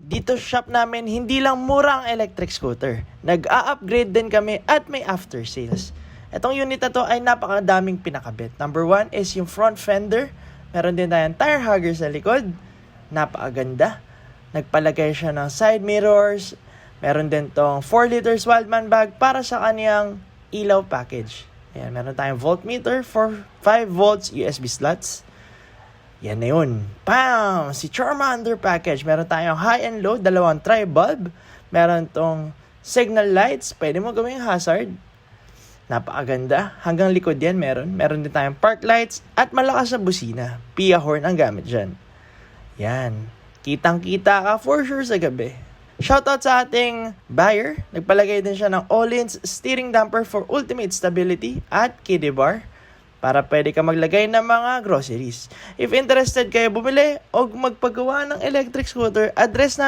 Dito sa shop namin, hindi lang mura ang electric scooter. Nag-a-upgrade din kami at may after sales. Itong unit na to ay napakadaming pinakabit. Number 1 is yung front fender. Meron din tayong tire hugger sa likod. Napakaganda. Nagpalagay siya ng side mirrors. Meron din tong 4 liters Wildman bag para sa kaniyang ilaw package. Ayan, meron tayong voltmeter for 5 volts USB slots. Yan na yun. Bam! Si Charmander package. Meron tayong high and low, dalawang tri-bulb. Meron tong signal lights. Pwede mo gawing hazard. Napakaganda. Hanggang likod yan meron. Meron din tayong park lights at malakas na busina. Pia horn ang gamit dyan. Yan. Kitang-kita ka for sure sa gabi. Shoutout sa ating buyer. Nagpalagay din siya ng Öhlins steering damper for ultimate stability at kiddie bar para pwede ka maglagay ng mga groceries. If interested kayo bumili o magpagawa ng electric scooter, address na